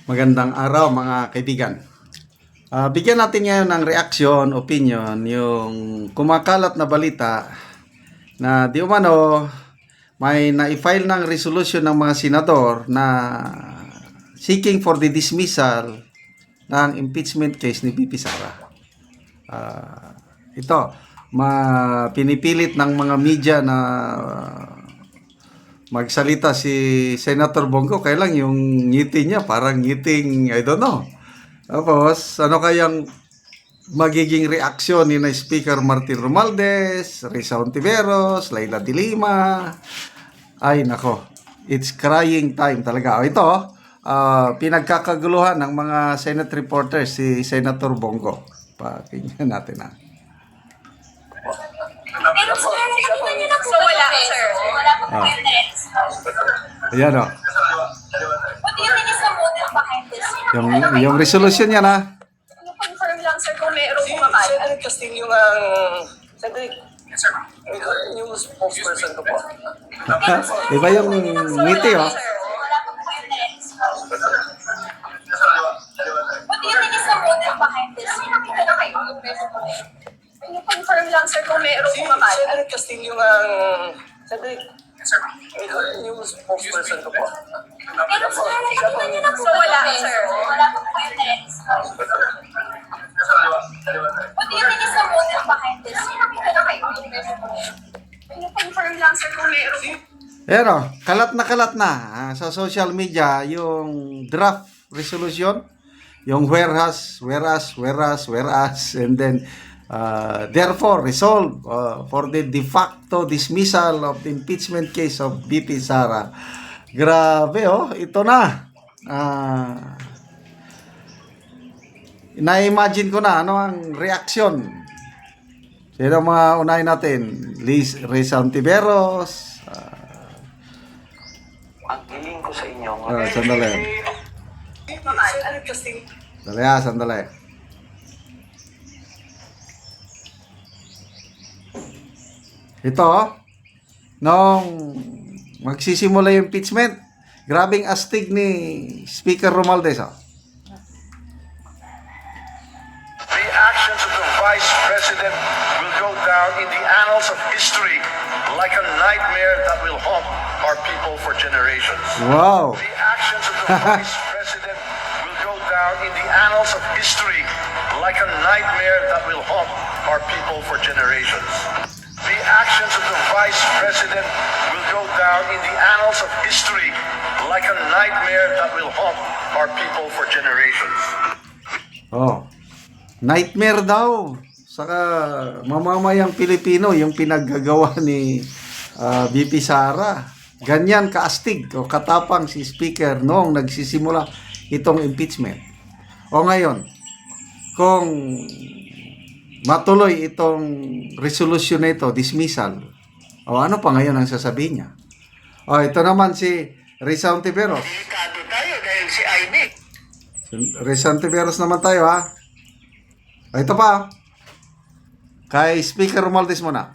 Magandang araw mga kaibigan. Bigyan natin ngayon ng reaksyon, opinion, yung kumakalat na balita na di umano may na-file ng resolution ng mga senador na seeking for the dismissal ng impeachment case ni VP Sara. Ito, pinipilit ng mga media na magsalita si Senator Bongo, kaya lang yung ngiti niya parang ngiting I don't know. Tapos ano kayang magiging reaksyon ni na Speaker Martin Romualdez, Risa Hontiveros, Leila de Lima? Ay nako, it's crying time talaga. Ito, pinagkakaguluhan ng mga Senate reporters si Senator Bongo. Pakinggan natin na. Pero sir, nakikita niyo na po ba wala, sir? Wala po po yung next. Ayan o. What do you think is the motive behind this? Yung resolution yan ha. Confirm lang, sir, kung meron kumakain. Cedric Castillo ang... Cedric, yung spokesperson ko po. Iba yung ngiti o. Sir, wala po po yung next. What do you think is the motive behind this? Nakita na kayo. Confirm lang, sir, kung meron kumakain. Cedric Castillo ang... Cedric, yung spokesperson ko po. Pero sir, nakikita niyo na po ba wala, sir? Wala po po yung next. What do you think is the motive behind this? Nakita na kayo. Confirm lang, sir, kung meron. Ayan o, kalat na sa social media yung draft resolution, yung whereas, and then therefore resolve for the de facto dismissal of the impeachment case of VP Sara. Grabe oh, ito na. Na-imagine ko na ano ang reaksyon. Sino mga unahin natin? Risa Hontiveros. Ang hiling ko sa inyo... Sandali. Cedric Castillo. Sandali. Ito, nung magsisimula yung impeachment, grabing astig ni Speaker Romualdez. The actions of the Vice President will go down in the annals of history like a nightmare that will haunt our people for generations. Wow! The actions of the Vice President will go down in the annals of history like a nightmare that will haunt our people for generations. The actions of the Vice President will go down in the annals of history like a nightmare that will haunt our people for generations. Oh, nightmare daw. Saka mamamayang Pilipino yung pinaggagawa ni VP Sara. Ganyan kaastig o katapang si Speaker noong nagsisimula itong impeachment. O ngayon, kung matuloy itong resolution na ito, dismissal, o ano pa ngayon ang sasabihin niya? O ito naman si Risa Hontiveros. Delikado tayo dahil si Aimee. Risa Hontiveros naman tayo ha. O ito pa. Kay Speaker Romualdez muna.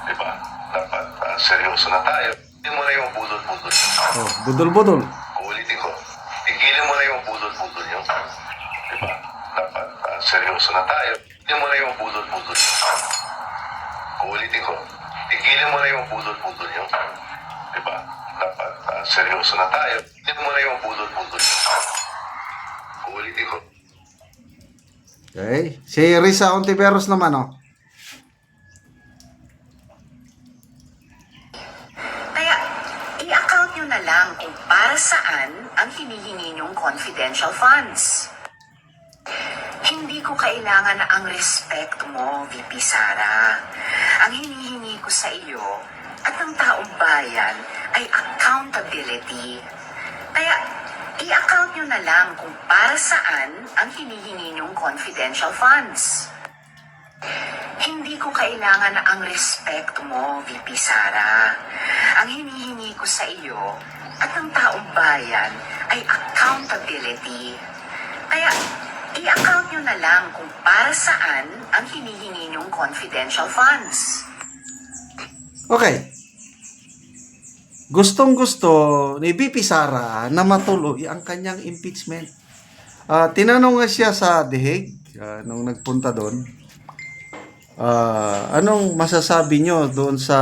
Diba? Dapat seryoso na tayo. Tigilin mo na yung budol-budol. Oh, budol-budol. Ulitin ko. Tigilin mo na yung budol-budol nyo. Diba? Dapat seryoso na tayo. Tigilin mo na yung budol-budol. Ulitin ko. Tigilin mo na yung budol-budol nyo. Diba? Dapat seryoso na tayo. Tigilin mo na yung budol-budol. Ulitin ko. Okay. Si Risa Hontiveros naman oh. Kaya, i-account nyo na lang kung para saan ang hinihingi nyong confidential funds. Hindi ko kailangan ang respect mo, VP Sara. Ang hinihingi ko sa iyo at ng taong bayan ay accountability. Kaya, i-account nyo na lang kung para saan ang hinihingi nyong confidential funds. Hindi ko kailangan ang respect mo, VP Sara. Ang hinihingi ko sa iyo at ng taong bayan ay accountability. Kaya, i-account nyo na lang kung para saan ang hinihingi nyong confidential funds. Okay. gustong-gusto ni VP Sara na matuloy ang kanyang impeachment. Tinanong nga siya sa The Hague nung nagpunta doon. Anong masasabi nyo doon sa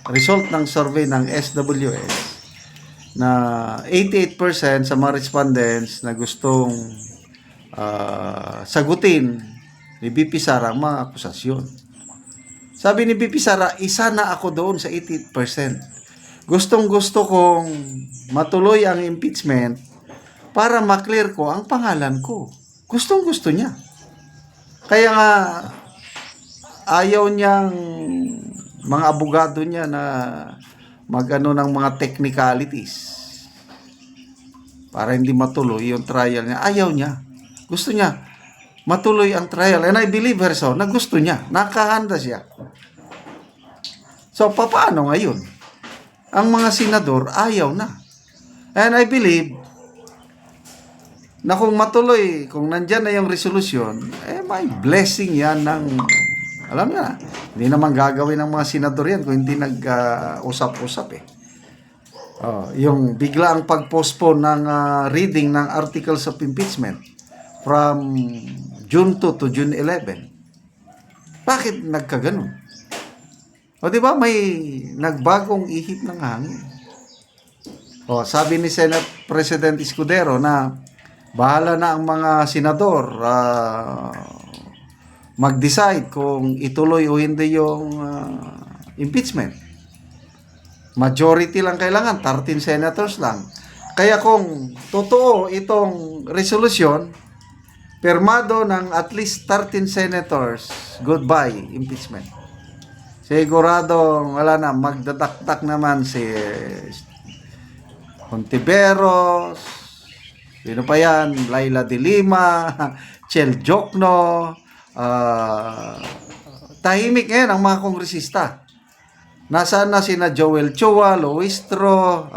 result ng survey ng SWS na 88% sa mga respondents na gustong sagutin ni VP Sara ang mga akusasyon. Sabi ni VP Sara, isa na ako doon sa 88%. Gustong-gusto kong matuloy ang impeachment para maklear ko ang pangalan ko. Gustong-gusto niya. Kaya nga, ayaw niyang mga abogado niya na magano ng mga technicalities para hindi matuloy yung trial niya. Ayaw niya. Gusto niya matuloy ang trial. And I believe her so, na gusto niya. Nakahanda siya. So, paano ngayon? Ang mga senador, ayaw na. And I believe na kung matuloy, kung nandyan na yung resolution, may blessing yan ng, alam na, hindi naman gagawin ng mga senador yan kung hindi nag-usap-usap yung bigla ang pag-postpone ng reading ng articles of impeachment from June 2 to June 11. Bakit nagkaganon? O di ba may nagbagong ihip ng hangin? Sabi ni Senate President Escudero na bahala na ang mga senador mag-decide kung ituloy o hindi yung impeachment. Majority lang kailangan, 13 senators lang. Kaya kung totoo itong resolution, pirmado ng at least 13 senators, goodbye, impeachment. Sigurado, wala na, magdadaktak naman si Hontiveros, sino pa yan, Laila de Lima, Chel Jokno, tahimik ngayon ang mga kongresista. Nasaan na sina Joel Chua, Luistro,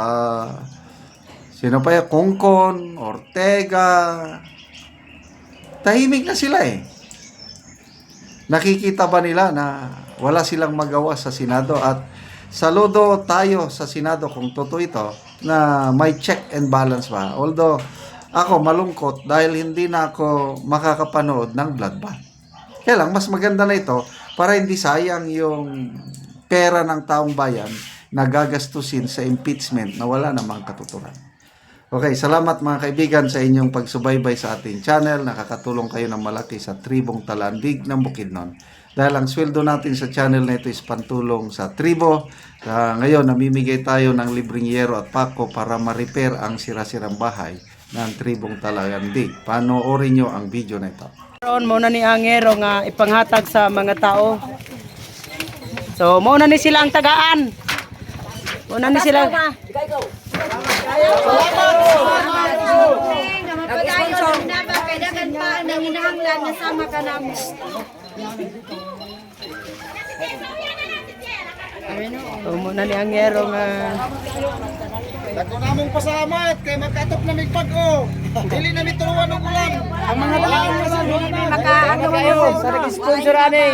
sino pa yan, Kongkon, Ortega, tahimik na sila Nakikita ba nila na wala silang magawa sa Senado? At saludo tayo sa Senado kung totoo ito na may check and balance ba. Although ako malungkot dahil hindi na ako makakapanood ng bloodbath. Kaya lang mas maganda na ito para hindi sayang yung pera ng taong bayan na gagastusin sa impeachment na wala namang katuturan. Okay, salamat mga kaibigan sa inyong pagsubaybay sa ating channel. Nakakatulong kayo ng malaki sa tribong Talandig ng Bukidnon. Dahil ang sweldo natin sa channel na ito is pantulong sa tribo. Ngayon, namimigay tayo ng libreng yero at pako para ma-repair ang sira-sirang bahay ng tribong Talandig. Panoorin nyo ang video na ito. Karon muna ni angero nga ipanghatag sa mga tao. So muna ni sila ang tagaan. Muna ni sila. So muna ni angero nga Dako namong pasalamat kay magkatop na mig bag-o. Dili na mituruan og ulan. ang mga tagaan makaano kayo sa nag-sponsor ani.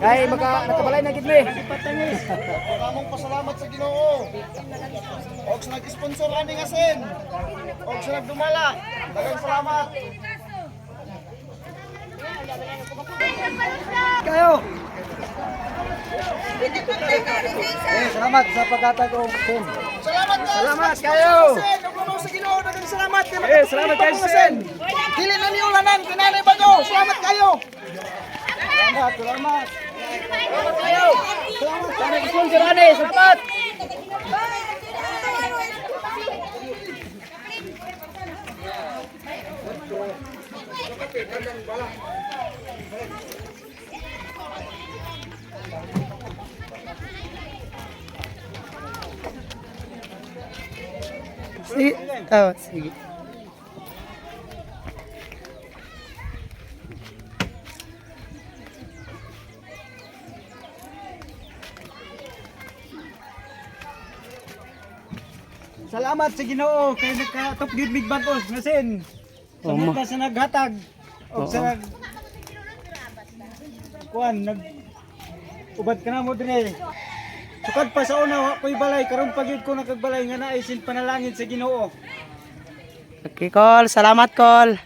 Kay nakabalay na gid mi. Dako namong pasalamat sa Ginoo. Og sa nag-sponsor ani nga sen. Og sa nagdumala. Daghang salamat. Kayo. Salamat sa pagkatag og sen. Salamat kayo. Salamat sa Ginoo, daghang salamat. Salamat kayo sen. Dili na niulanan kinanay bago. Salamat kayo. Salamat. Salamat kayo. Salamat sa nag-sponsor ani. Salamat. Sige. Salamat sa Ginoo kay nagkatop gyud mig bag-o nga sen. Salamat na sa naghatag og sa nag kuan nag ubad ka na mo dire. Sukad pa sa una, wa ko'y balay. Karon pagyud ko nakagbalay nga naay sin panalangin sa Ginoo. Okay, Col. Salamat, Col.